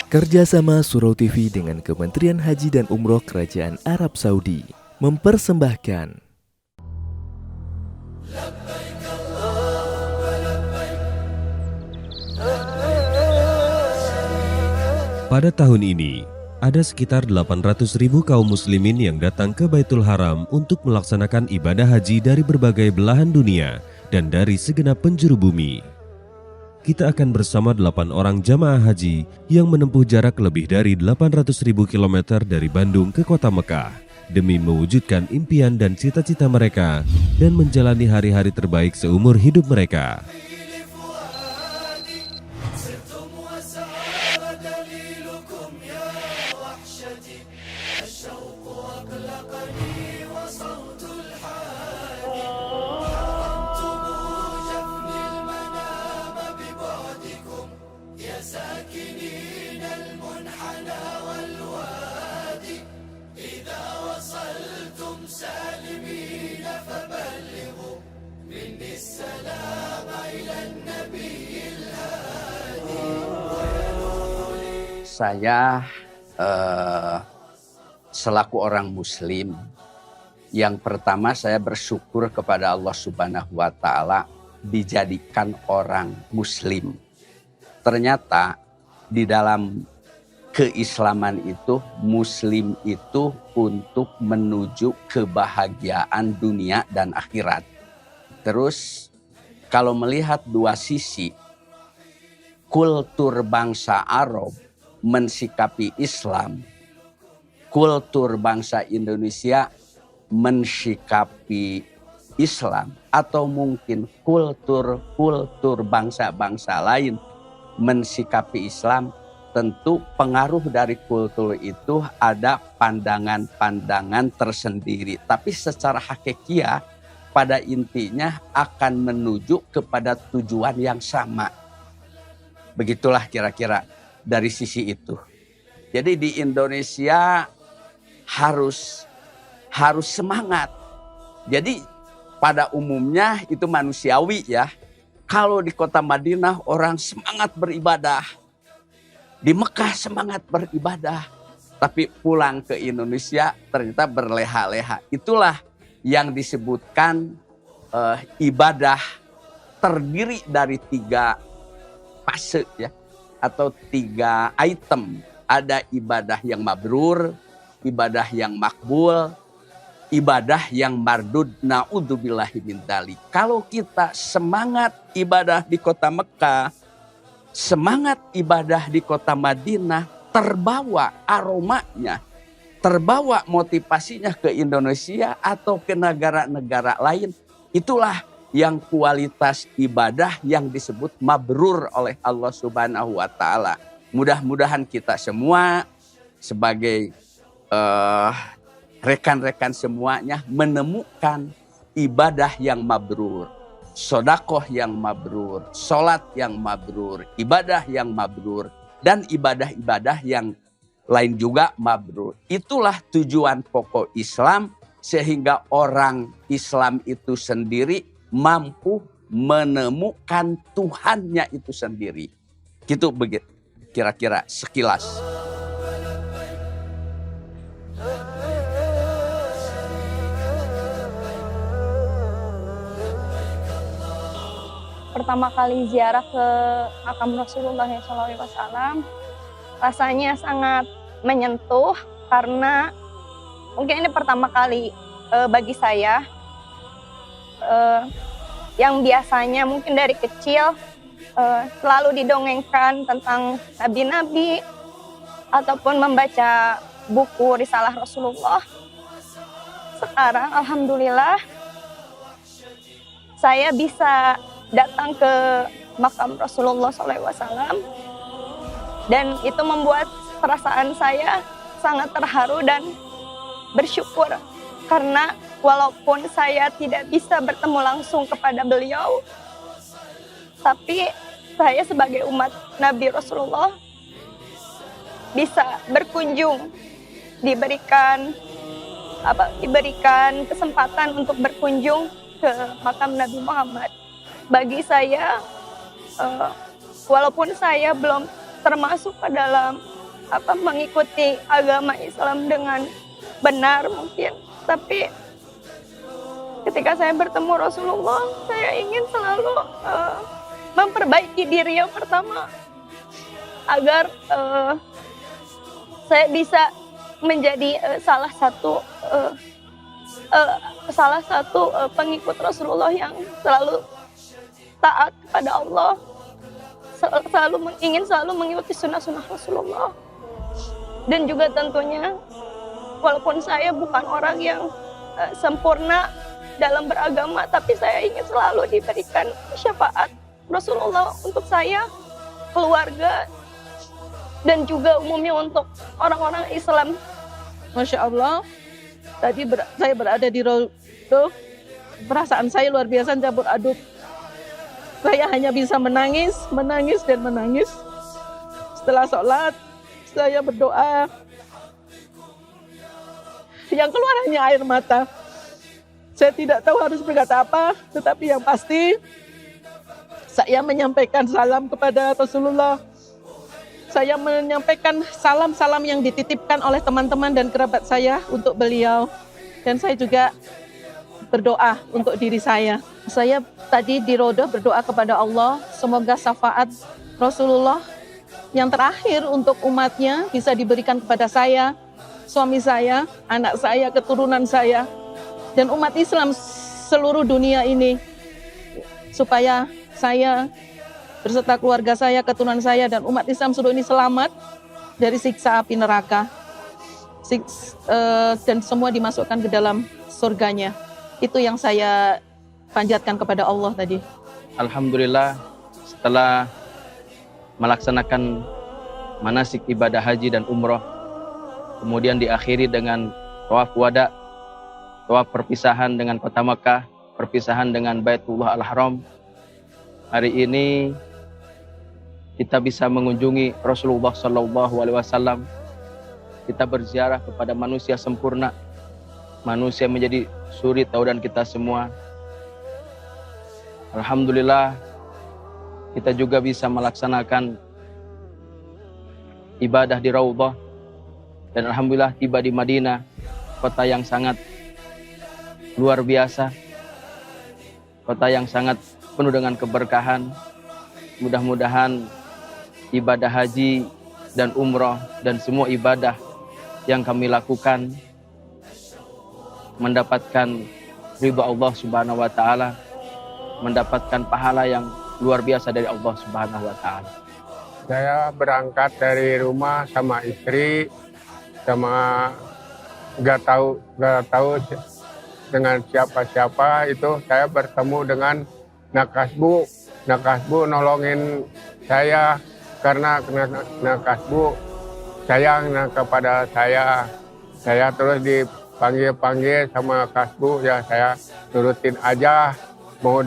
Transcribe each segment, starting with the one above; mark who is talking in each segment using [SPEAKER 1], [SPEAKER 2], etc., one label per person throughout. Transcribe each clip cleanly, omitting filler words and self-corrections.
[SPEAKER 1] Kerjasama Surau TV dengan Kementerian Haji dan Umroh Kerajaan Arab Saudi mempersembahkan
[SPEAKER 2] Pada tahun ini, ada sekitar 800.000 kaum muslimin yang datang ke Baitul Haram untuk melaksanakan ibadah haji dari berbagai belahan dunia dan dari segenap penjuru bumi. Kita akan bersama 8 orang jamaah haji yang menempuh jarak lebih dari 800.000 km dari Bandung ke kota Mekah demi mewujudkan impian dan cita-cita mereka dan menjalani hari-hari terbaik seumur hidup mereka.
[SPEAKER 3] Saya selaku orang muslim, yang pertama saya bersyukur kepada Allah Subhanahu wa Ta'ala dijadikan orang muslim. Ternyata di dalam keislaman itu, muslim itu untuk menuju kebahagiaan dunia dan akhirat. Terus kalau melihat dua sisi, kultur bangsa Arab mensikapi Islam, kultur bangsa Indonesia mensikapi Islam, atau mungkin kultur bangsa-bangsa lain mensikapi Islam, tentu pengaruh dari kultur itu ada pandangan-pandangan tersendiri. Tapi secara hakikiah pada intinya akan menuju kepada tujuan yang sama. Begitulah kira-kira dari sisi itu. Jadi di Indonesia harus semangat. Jadi pada umumnya itu manusiawi ya. Kalau di kota Madinah orang semangat beribadah. Di Mekah semangat beribadah. Tapi pulang ke Indonesia ternyata berleha-leha. Itulah yang disebutkan ibadah terdiri dari 3 fase ya. Atau 3 item. Ada ibadah yang mabrur, ibadah yang makbul, ibadah yang mardud. Na'udzubillahi min dzalik. Kalau kita semangat ibadah di kota Mekah, semangat ibadah di kota Madinah, terbawa aromanya, terbawa motivasinya ke Indonesia atau ke negara-negara lain, itulah yang kualitas ibadah yang disebut mabrur oleh Allah Subhanahu wa Ta'ala. Mudah-mudahan kita semua sebagai rekan-rekan semuanya menemukan ibadah yang mabrur, sodakoh yang mabrur, sholat yang mabrur, ibadah yang mabrur, dan ibadah-ibadah yang lain juga mabrur. Itulah tujuan pokok Islam, sehingga orang Islam itu sendiri mampu menemukan Tuhannya itu sendiri. Gitu begitu kira-kira sekilas.
[SPEAKER 4] Pertama kali ziarah ke makam Rasulullah SAW, rasanya sangat menyentuh karena mungkin ini pertama kali bagi saya. Yang biasanya mungkin dari kecil selalu didongengkan tentang nabi-nabi ataupun membaca buku risalah Rasulullah. Sekarang alhamdulillah saya bisa datang ke makam Rasulullah SAW dan itu membuat perasaan saya sangat terharu dan bersyukur karena walaupun saya tidak bisa bertemu langsung kepada beliau, tapi saya sebagai umat Nabi Rasulullah bisa berkunjung, diberikan kesempatan untuk berkunjung ke makam Nabi Muhammad. Bagi saya, walaupun saya belum termasuk ke dalam mengikuti agama Islam dengan benar mungkin. Tapi ketika saya bertemu Rasulullah, saya ingin selalu memperbaiki diri yang pertama agar saya bisa menjadi salah satu pengikut Rasulullah yang selalu taat kepada Allah, ingin selalu mengikuti sunnah-sunnah Rasulullah. Dan juga tentunya walaupun saya bukan orang yang sempurna dalam beragama, tapi saya ingin selalu diberikan syafaat Rasulullah untuk saya, keluarga, dan juga umumnya untuk orang-orang Islam.
[SPEAKER 5] Masya Allah, tadi saya berada di Raudhah, perasaan saya luar biasa campur aduk. Saya hanya bisa menangis dan menangis. Setelah sholat, saya berdoa. Yang keluar hanya air mata. Saya tidak tahu harus berkata apa, tetapi yang pasti saya menyampaikan salam kepada Rasulullah. Saya menyampaikan salam-salam yang dititipkan oleh teman-teman dan kerabat saya untuk beliau. Dan saya juga berdoa untuk diri saya. Saya tadi di Raudhah berdoa kepada Allah, semoga syafaat Rasulullah yang terakhir untuk umatnya bisa diberikan kepada saya, suami saya, anak saya, keturunan saya, dan umat Islam seluruh dunia ini, supaya saya berserta keluarga saya, keturunan saya, dan umat Islam seluruh ini selamat dari siksa api neraka, dan semua dimasukkan ke dalam surganya. Itu yang saya panjatkan kepada Allah tadi.
[SPEAKER 6] Alhamdulillah, setelah melaksanakan manasik ibadah haji dan umroh, kemudian diakhiri dengan tawaf wada, tawaf perpisahan dengan kota Makkah, perpisahan dengan Baitullah Al-Haram. Hari ini kita bisa mengunjungi Rasulullah SAW. Kita berziarah kepada manusia sempurna, manusia menjadi suri taudan kita semua. Alhamdulillah, kita juga bisa melaksanakan ibadah di Raudhah, dan alhamdulillah tiba di Madinah, kota yang sangat luar biasa, kota yang sangat penuh dengan keberkahan. Mudah-mudahan ibadah haji dan umroh dan semua ibadah yang kami lakukan mendapatkan ridha Allah Subhanahu wa taala, mendapatkan pahala yang luar biasa dari Allah Subhanahu wa taala.
[SPEAKER 7] Saya berangkat dari rumah sama istri, sama nggak tahu dengan siapa-siapa. Itu saya bertemu dengan Nakasbu. Nakasbu nolongin saya karena Nakasbu sayang kepada saya. Saya terus dipanggil sama Kasbu, ya saya turutin aja. Mau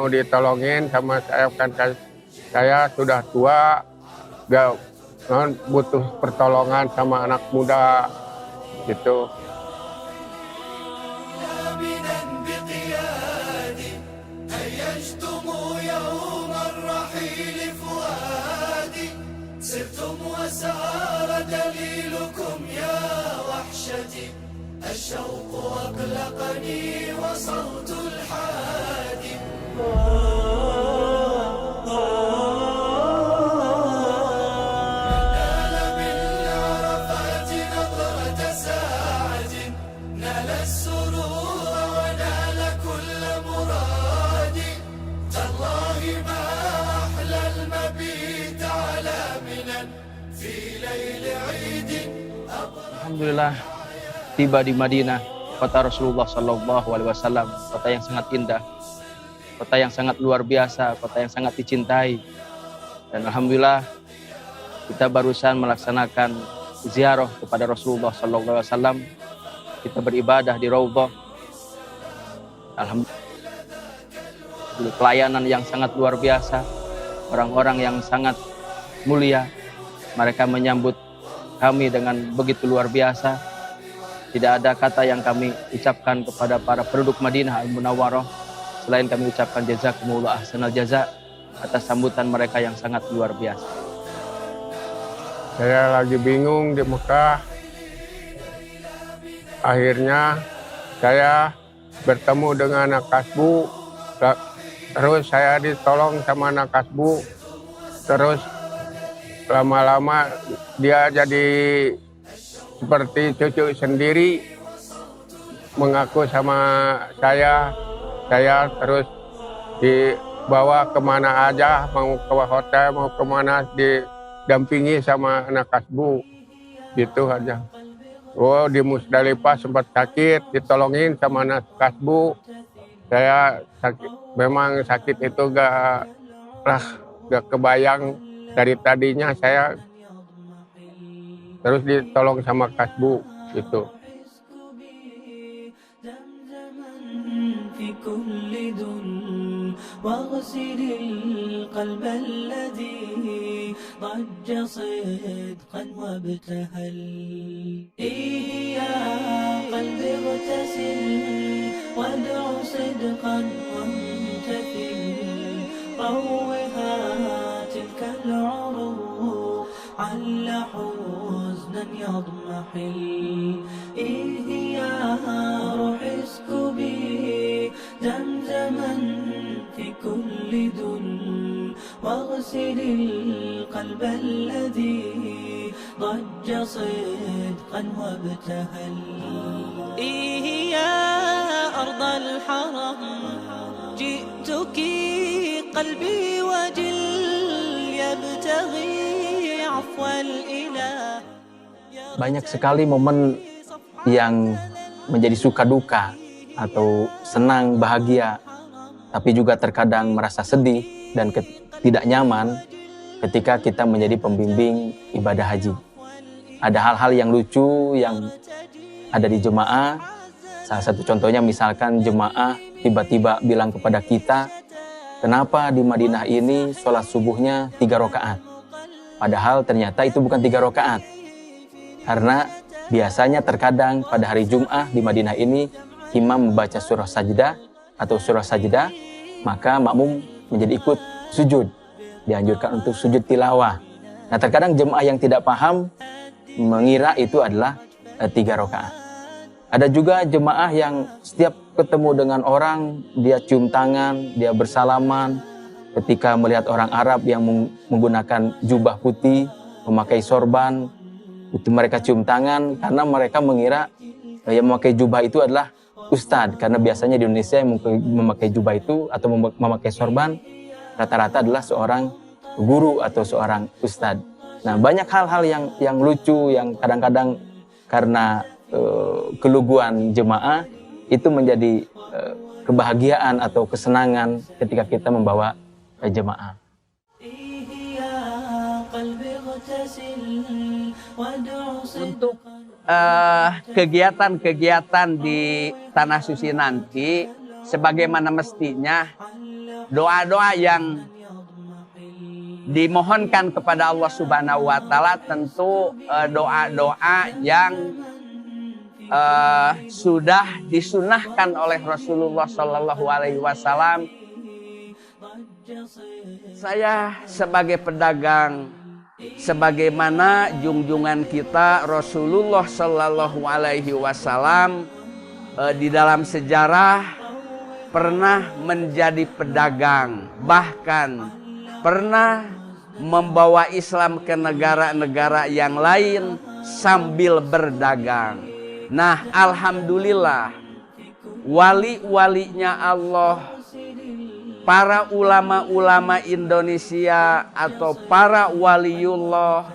[SPEAKER 7] ditolongin sama saya, kan saya sudah tua, gak butuh pertolongan sama anak muda gitu.
[SPEAKER 8] الشوق أقلقني وصوت الحادي نال بالعرفات نظرة ساعد نال السرور ونال كل مراد تالله ما أحلى المبيت على منى في ليل عيد.
[SPEAKER 6] Alhamdulillah, tiba di Madinah, kota Rasulullah SAW, kota yang sangat indah, kota yang sangat luar biasa, kota yang sangat dicintai. Dan alhamdulillah, kita barusan melaksanakan ziarah kepada Rasulullah SAW. Kita beribadah di Raudhah. Alhamdulillah, pelayanan yang sangat luar biasa, orang-orang yang sangat mulia. Mereka menyambut kami dengan begitu luar biasa. Tidak ada kata yang kami ucapkan kepada para penduduk Madinah Al-Munawwarah selain kami ucapkan jazakumullah ahsanal jaza atas sambutan mereka yang sangat luar biasa.
[SPEAKER 7] Saya lagi bingung di Mekah. Akhirnya saya bertemu dengan anak kasbu. Terus saya ditolong sama anak kasbu. Terus lama-lama dia jadi seperti cucu sendiri, mengaku sama saya terus dibawa kemana aja, mau ke hotel, mau kemana, didampingi sama anak kasbu, gitu aja. Oh, di Musdalifah sempat sakit, ditolongin sama anak kasbu. Saya sakit, memang sakit itu gak kebayang dari tadinya saya, terus ditolong sama kasbu gitu.
[SPEAKER 8] واغسل القلب الذي ضج صدقا وابتهل يا قلبي اغتسل وادع صدقا وامتثل روها تلك العروق عل حزنا يضمحل يا روح اسكبي زمزما في كل ذل واغسل القلب الذي ضج صدقا وابتهل يا أرض الحرم جئتك قلبي وجل يبتغي عفو الإله.
[SPEAKER 6] Banyak sekali momen yang menjadi suka duka atau senang, bahagia, tapi juga terkadang merasa sedih dan tidak nyaman ketika kita menjadi pembimbing ibadah haji. Ada hal-hal yang lucu yang ada di jemaah. Salah satu contohnya misalkan jemaah tiba-tiba bilang kepada kita, kenapa di Madinah ini sholat subuhnya 3 rakaat? Padahal ternyata itu bukan 3 rakaat. Karena biasanya terkadang pada hari Jum'ah di Madinah ini imam membaca surah sajdah atau surah sajdah, maka makmum menjadi ikut sujud. Dianjurkan untuk sujud tilawah. Nah, terkadang jemaah yang tidak paham mengira itu adalah 3 rakaat. Ada juga jemaah yang setiap ketemu dengan orang, dia cium tangan, dia bersalaman. Ketika melihat orang Arab yang menggunakan jubah putih, memakai sorban, itu mereka cium tangan karena mereka mengira yang memakai jubah itu adalah ustadz. Karena biasanya di Indonesia yang memakai jubah itu atau memakai sorban rata-rata adalah seorang guru atau seorang ustadz. Nah, banyak hal-hal yang lucu yang kadang-kadang karena keluguan jemaah itu menjadi kebahagiaan atau kesenangan ketika kita membawa jemaah.
[SPEAKER 3] Untuk kegiatan-kegiatan di Tanah Suci nanti, sebagaimana mestinya, doa-doa yang dimohonkan kepada Allah Subhanahu wa Ta'ala tentu doa-doa yang sudah disunahkan oleh Rasulullah Shallallahu Alaihi Wasallam. Saya sebagai pedagang, sebagaimana junjungan kita Rasulullah Shallallahu Alaihi Wasallam di dalam sejarah pernah menjadi pedagang, bahkan pernah membawa Islam ke negara-negara yang lain sambil berdagang. Nah, alhamdulillah, wali-walinya Allah, para ulama-ulama Indonesia atau para waliullah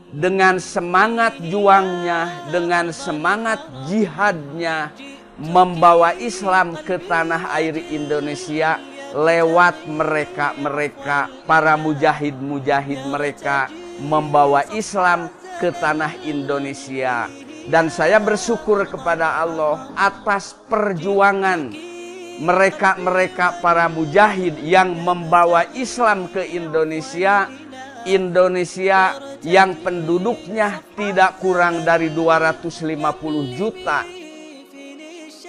[SPEAKER 3] dengan semangat juangnya, dengan semangat jihadnya membawa Islam ke tanah air Indonesia lewat mereka para mujahid-mujahid mereka membawa Islam ke tanah Indonesia. Dan saya bersyukur kepada Allah atas perjuangan mereka para mujahid yang membawa Islam ke Indonesia. Indonesia yang penduduknya tidak kurang dari 250 juta.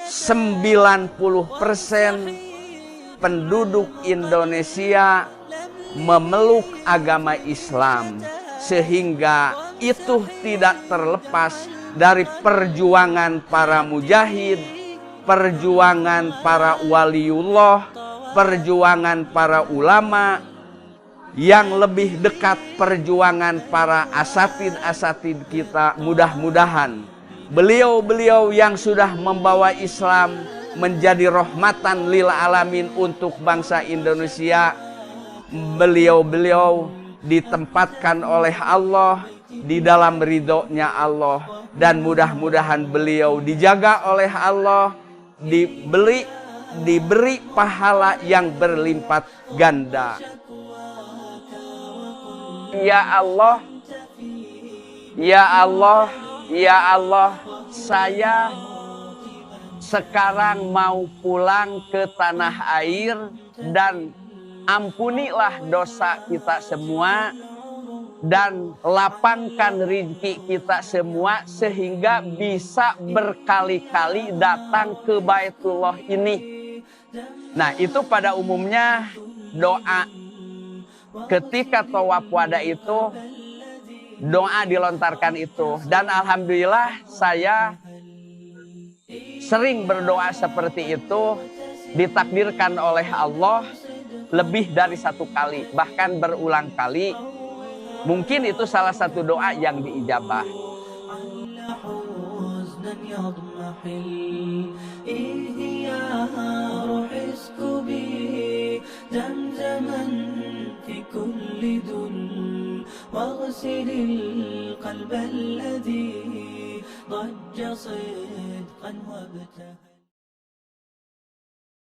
[SPEAKER 3] 90% penduduk Indonesia memeluk agama Islam. Sehingga itu tidak terlepas dari perjuangan para mujahid, perjuangan para waliullah, perjuangan para ulama, yang lebih dekat perjuangan para asatid kita. Mudah-mudahan beliau-beliau yang sudah membawa Islam menjadi rahmatan lil alamin untuk bangsa Indonesia, beliau-beliau ditempatkan oleh Allah di dalam ridhonya Allah, dan mudah-mudahan beliau dijaga oleh Allah, diberi pahala yang berlipat ganda. Ya Allah, ya Allah, ya Allah, saya sekarang mau pulang ke tanah air, dan ampunilah dosa kita semua dan lapangkan rezeki kita semua sehingga bisa berkali-kali datang ke Baitullah ini. Nah, itu pada umumnya doa ketika tawaf wada itu, doa dilontarkan itu. Dan alhamdulillah saya sering berdoa seperti itu, ditakdirkan oleh Allah lebih dari satu kali, bahkan berulang kali. Mungkin itu salah satu doa yang diijabah.
[SPEAKER 8] واغسل القلب الذي ضج صدقا وابتهل